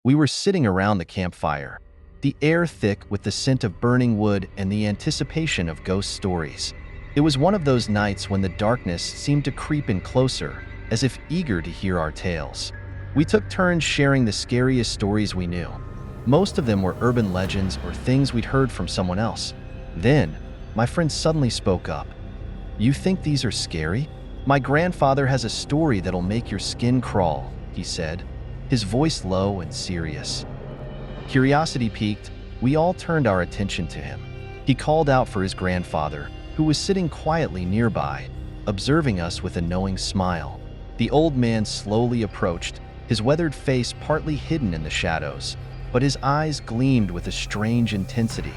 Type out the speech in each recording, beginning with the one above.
We were sitting around the campfire, the air thick with the scent of burning wood and the anticipation of ghost stories. It was one of those nights when the darkness seemed to creep in closer, as if eager to hear our tales. We took turns sharing the scariest stories we knew. Most of them were urban legends or things we'd heard from someone else. Then, my friend suddenly spoke up. "You think these are scary? My grandfather has a story that'll make your skin crawl," he said, his voice low and serious. Curiosity piqued, we all turned our attention to him. He called out for his grandfather, who was sitting quietly nearby, observing us with a knowing smile. The old man slowly approached, his weathered face partly hidden in the shadows, but his eyes gleamed with a strange intensity.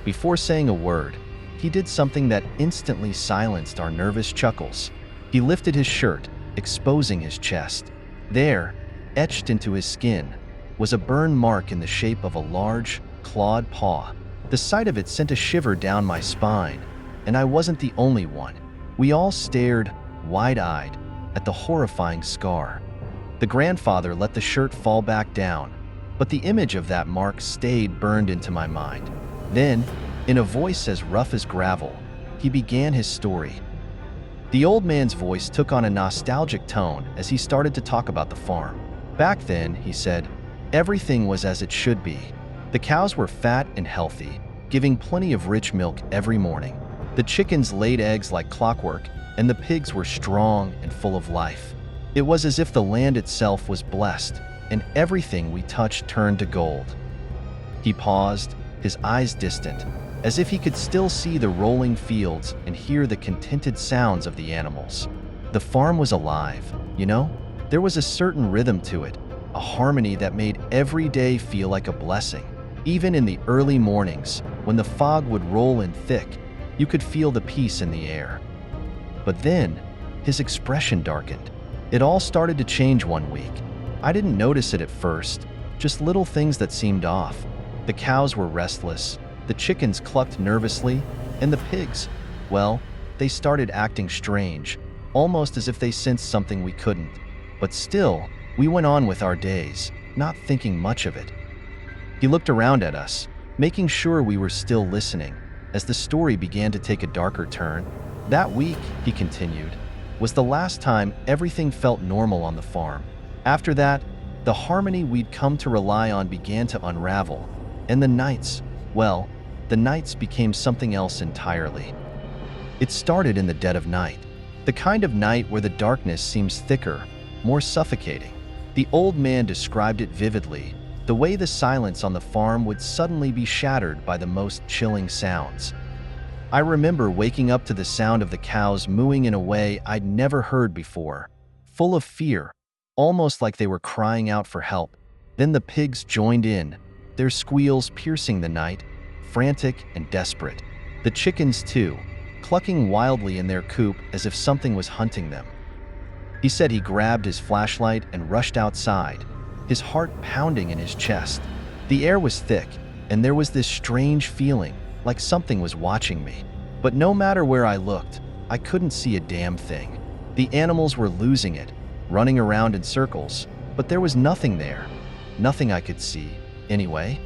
Before saying a word, he did something that instantly silenced our nervous chuckles. He lifted his shirt, exposing his chest. There, etched into his skin, was a burn mark in the shape of a large, clawed paw. The sight of it sent a shiver down my spine, and I wasn't the only one. We all stared, wide-eyed, at the horrifying scar. The grandfather let the shirt fall back down, but the image of that mark stayed burned into my mind. Then, in a voice as rough as gravel, he began his story. The old man's voice took on a nostalgic tone as he started to talk about the farm. Back then, he said, everything was as it should be. The cows were fat and healthy, giving plenty of rich milk every morning. The chickens laid eggs like clockwork, and the pigs were strong and full of life. It was as if the land itself was blessed, and everything we touched turned to gold. He paused, his eyes distant, as if he could still see the rolling fields and hear the contented sounds of the animals. The farm was alive, you know? There was a certain rhythm to it, a harmony that made every day feel like a blessing. Even in the early mornings, when the fog would roll in thick, you could feel the peace in the air. But then, his expression darkened. It all started to change one week. I didn't notice it at first, just little things that seemed off. The cows were restless, the chickens clucked nervously, and the pigs, well, they started acting strange, almost as if they sensed something we couldn't. But still, we went on with our days, not thinking much of it. He looked around at us, making sure we were still listening, as the story began to take a darker turn. That week, he continued, was the last time everything felt normal on the farm. After that, the harmony we'd come to rely on began to unravel, and the nights became something else entirely. It started in the dead of night, the kind of night where the darkness seems thicker, more suffocating. The old man described it vividly, the way the silence on the farm would suddenly be shattered by the most chilling sounds. I remember waking up to the sound of the cows mooing in a way I'd never heard before, full of fear, almost like they were crying out for help. Then the pigs joined in, their squeals piercing the night, frantic and desperate. The chickens too, clucking wildly in their coop as if something was hunting them. He said he grabbed his flashlight and rushed outside, his heart pounding in his chest. The air was thick, and there was this strange feeling, like something was watching me. But no matter where I looked, I couldn't see a damn thing. The animals were losing it, running around in circles, but there was nothing there. Nothing I could see, anyway.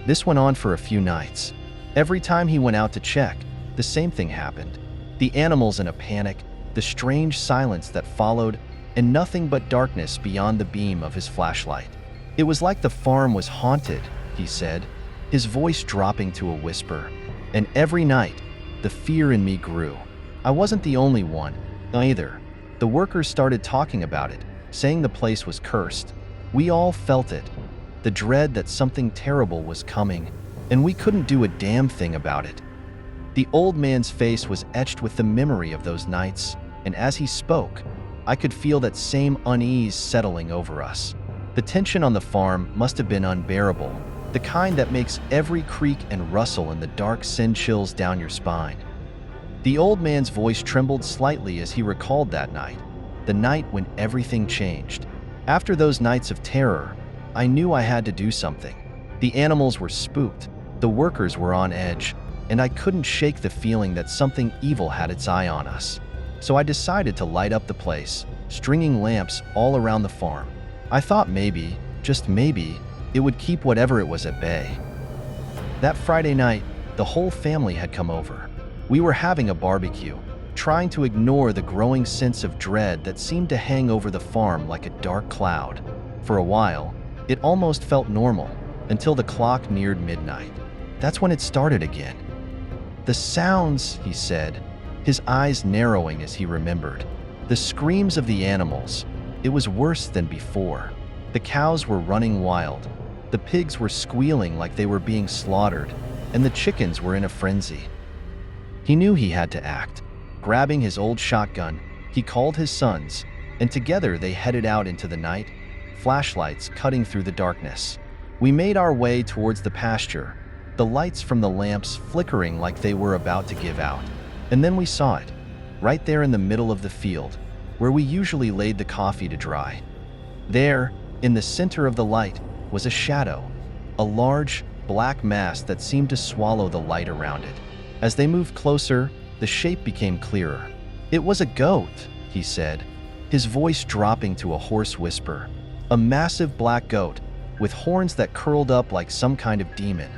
This went on for a few nights. Every time he went out to check, the same thing happened. The animals in a panic, the strange silence that followed, and nothing but darkness beyond the beam of his flashlight. It was like the farm was haunted, he said, his voice dropping to a whisper. And every night, the fear in me grew. I wasn't the only one, either. The workers started talking about it, saying the place was cursed. We all felt it, the dread that something terrible was coming, and we couldn't do a damn thing about it. The old man's face was etched with the memory of those nights, and as he spoke, I could feel that same unease settling over us. The tension on the farm must have been unbearable, the kind that makes every creak and rustle in the dark send chills down your spine. The old man's voice trembled slightly as he recalled that night, the night when everything changed. After those nights of terror, I knew I had to do something. The animals were spooked, the workers were on edge, and I couldn't shake the feeling that something evil had its eye on us. So I decided to light up the place, stringing lamps all around the farm. I thought maybe, just maybe, it would keep whatever it was at bay. That Friday night, the whole family had come over. We were having a barbecue, trying to ignore the growing sense of dread that seemed to hang over the farm like a dark cloud. For a while, it almost felt normal, until the clock neared midnight. That's when it started again. "The sounds," he said, his eyes narrowing as he remembered. "The screams of the animals. It was worse than before. The cows were running wild. The pigs were squealing like they were being slaughtered, and the chickens were in a frenzy." He knew he had to act. Grabbing his old shotgun, he called his sons, and together they headed out into the night, flashlights cutting through the darkness. We made our way towards the pasture, the lights from the lamps flickering like they were about to give out. And then we saw it, right there in the middle of the field, where we usually laid the coffee to dry. There, in the center of the light, was a shadow, a large, black mass that seemed to swallow the light around it. As they moved closer, the shape became clearer. "It was a goat," he said, his voice dropping to a hoarse whisper. "A massive black goat, with horns that curled up like some kind of demon."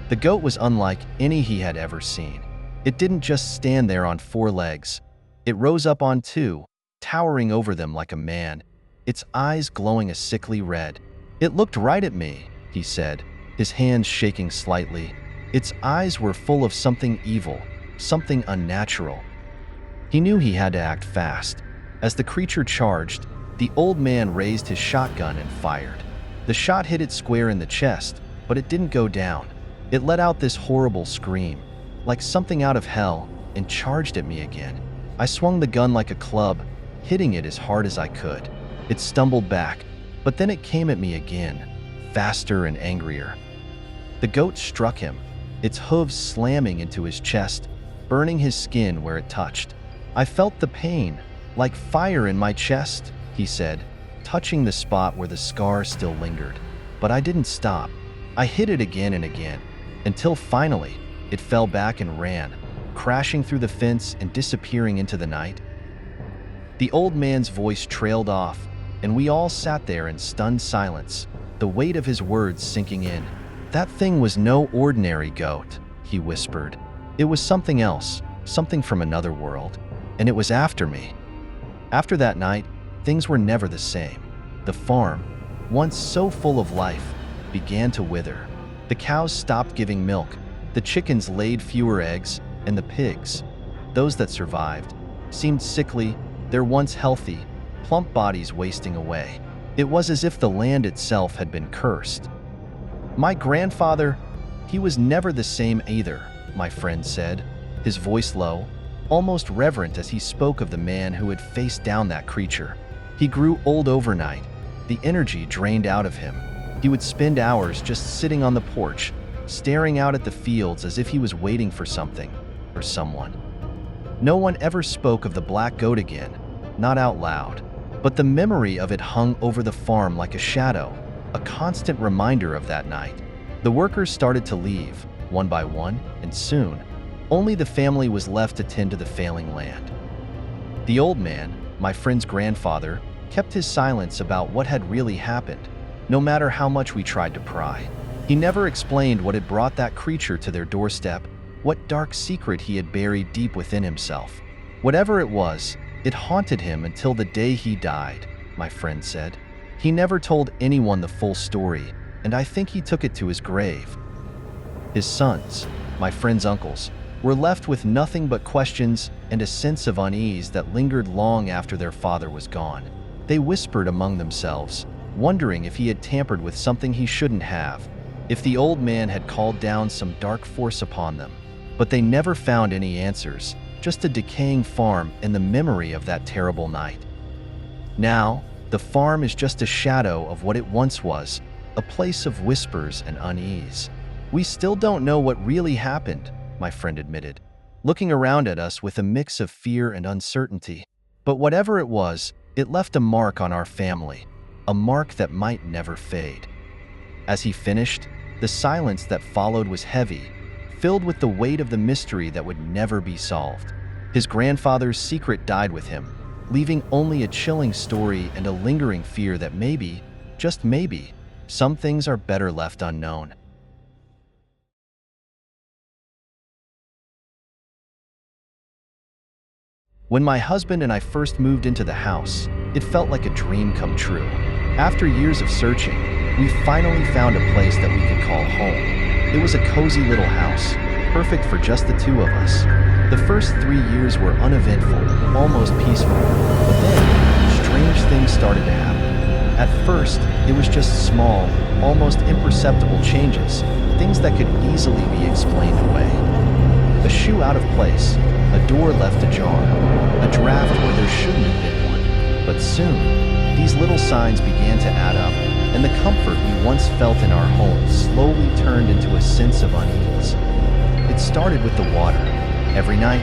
The goat was unlike any he had ever seen. It didn't just stand there on four legs. It rose up on two, towering over them like a man, its eyes glowing a sickly red. "It looked right at me," he said, his hands shaking slightly. Its eyes were full of something evil, something unnatural. He knew he had to act fast. As the creature charged, the old man raised his shotgun and fired. The shot hit it square in the chest, but it didn't go down. It let out this horrible scream, like something out of hell, and charged at me again. I swung the gun like a club, hitting it as hard as I could. It stumbled back, but then it came at me again, faster and angrier. The goat struck him, its hooves slamming into his chest, burning his skin where it touched. "I felt the pain, like fire in my chest," he said, touching the spot where the scar still lingered. "But I didn't stop. I hit it again and again, until finally it fell back and ran, crashing through the fence and disappearing into the night." The old man's voice trailed off, and we all sat there in stunned silence, the weight of his words sinking in. "That thing was no ordinary goat," he whispered. "It was something else, something from another world, and it was after me." After that night, things were never the same. The farm, once so full of life, began to wither. The cows stopped giving milk, the chickens laid fewer eggs, and the pigs, those that survived, seemed sickly, their once healthy, plump bodies wasting away. It was as if the land itself had been cursed. "My grandfather, he was never the same either," my friend said, his voice low, almost reverent as he spoke of the man who had faced down that creature. "He grew old overnight, the energy drained out of him. He would spend hours just sitting on the porch, staring out at the fields as if he was waiting for something, or someone." No one ever spoke of the black goat again, not out loud, but the memory of it hung over the farm like a shadow, a constant reminder of that night. The workers started to leave, one by one, and soon, only the family was left to tend to the failing land. The old man, my friend's grandfather, kept his silence about what had really happened, no matter how much we tried to pry. He never explained what had brought that creature to their doorstep, what dark secret he had buried deep within himself. Whatever it was, it haunted him until the day he died, my friend said. He never told anyone the full story, and I think he took it to his grave. His sons, my friend's uncles, were left with nothing but questions and a sense of unease that lingered long after their father was gone. They whispered among themselves, wondering if he had tampered with something he shouldn't have, if the old man had called down some dark force upon them. But they never found any answers, just a decaying farm and the memory of that terrible night. Now, the farm is just a shadow of what it once was, a place of whispers and unease. "We still don't know what really happened," my friend admitted, looking around at us with a mix of fear and uncertainty. "But whatever it was, it left a mark on our family, a mark that might never fade." As he finished, the silence that followed was heavy, filled with the weight of the mystery that would never be solved. His grandfather's secret died with him, leaving only a chilling story and a lingering fear that maybe, just maybe, some things are better left unknown. When my husband and I first moved into the house, it felt like a dream come true. After years of searching, we finally found a place that we could call home. It was a cozy little house, perfect for just the two of us. The first 3 years were uneventful, almost peaceful, but then strange things started to happen. At first, it was just small, almost imperceptible changes, things that could easily be explained away. A shoe out of place, a door left ajar, a draft where there shouldn't have been one. But soon, these little signs began to add up, and the comfort we once felt in our home slowly turned into a sense of unease. It started with the water. Every night,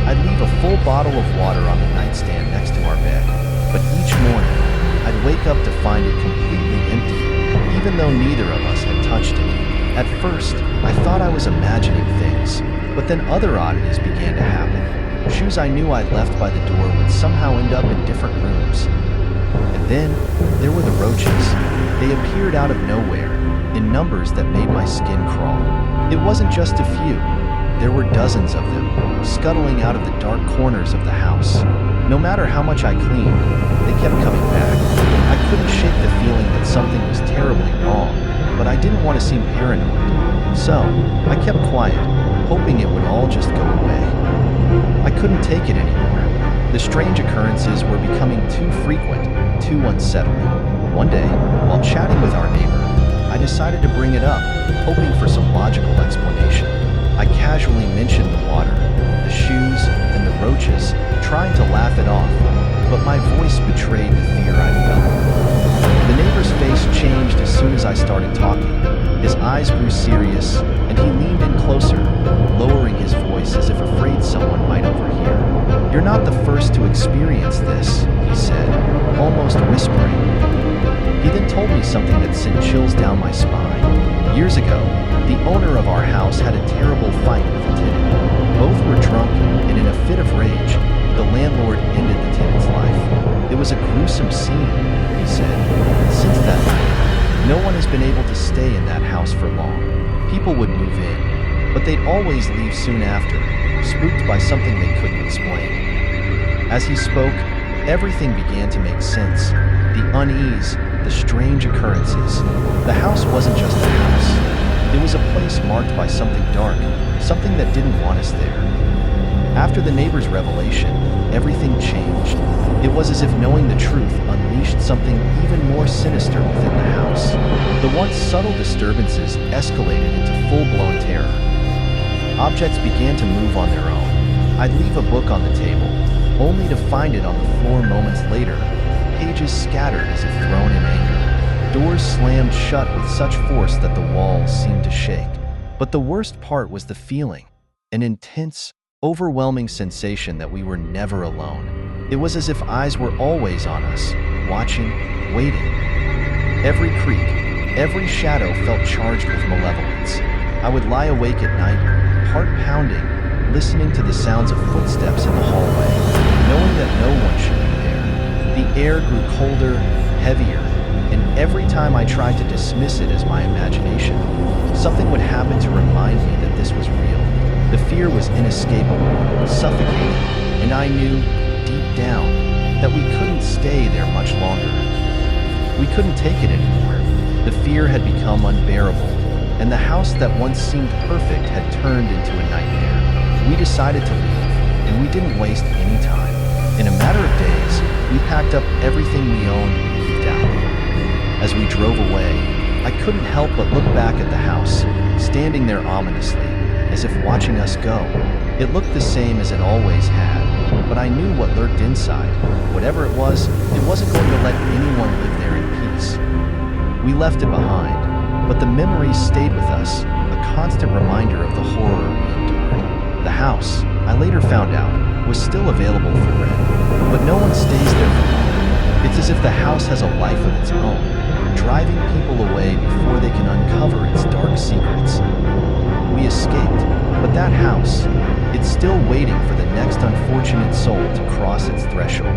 I'd leave a full bottle of water on the nightstand next to our bed, but each morning, I'd wake up to find it completely empty, even though neither of us had touched it. At first, I thought I was imagining things, but then other oddities began to happen. Shoes I knew I'd left by the door would somehow end up in different rooms. And then, there were the roaches. They appeared out of nowhere, in numbers that made my skin crawl. It wasn't just a few. There were dozens of them, scuttling out of the dark corners of the house. No matter how much I cleaned, they kept coming back. I couldn't shake the feeling that something was terribly wrong, but I didn't want to seem paranoid. So, I kept quiet, hoping it would all just go away. I couldn't take it anymore. The strange occurrences were becoming too frequent, too unsettling. One day, while chatting with our neighbor, I decided to bring it up, hoping for some logical explanation. I casually mentioned the water, the shoes, and the roaches, trying to laugh it off, but my voice betrayed the fear I felt. The neighbor's face changed as soon as I started talking. His eyes grew serious, and he leaned in closer, lowering his voice as if afraid someone might overhear. "You're not the first to experience this," he said, almost whispering. He then told me something that sent chills down my spine. Years ago, the owner of our house had a terrible fight with a tenant. Both were drunk, and in a fit of rage, the landlord ended the tenant's life. It was a gruesome scene, he said. Since that night, no one has been able to stay in that house for long. People would move in, but they'd always leave soon after, spooked by something they couldn't explain. As he spoke, everything began to make sense. The unease, the strange occurrences. The house wasn't just a house. It was a place marked by something dark, something that didn't want us there. After the neighbor's revelation, everything changed. It was as if knowing the truth unleashed something even more sinister within the house. The once subtle disturbances escalated into full-blown terror. Objects began to move on their own. I'd leave a book on the table, only to find it on the floor moments later, pages scattered as if thrown in anger. Doors slammed shut with such force that the walls seemed to shake. But the worst part was the feeling, an intense, overwhelming sensation that we were never alone. It was as if eyes were always on us, watching, waiting. Every creak, every shadow felt charged with malevolence. I would lie awake at night, heart pounding, listening to the sounds of footsteps in the hallway, knowing that no one should be there. The air grew colder, heavier, and every time I tried to dismiss it as my imagination, something would happen to remind me that this was real. The fear was inescapable, suffocating, and I knew, deep down, that we couldn't stay there much longer. We couldn't take it anymore. The fear had become unbearable, and the house that once seemed perfect had turned into a nightmare. We decided to leave, and we didn't waste any time. In a matter of days, we packed up everything we owned and moved out. As we drove away, I couldn't help but look back at the house, standing there ominously, as if watching us go. It looked the same as it always had, but I knew what lurked inside. Whatever it wasn't going to let anyone live there in peace. We left it behind, but the memories stayed with us, a constant reminder of the horror we endured. The house, I later found out, was still available for rent, but no one stays there for long. It's as if the house has a life of its own, driving people away before they can uncover its dark secrets. We escaped, but that house, it's still waiting for the next unfortunate soul to cross its threshold.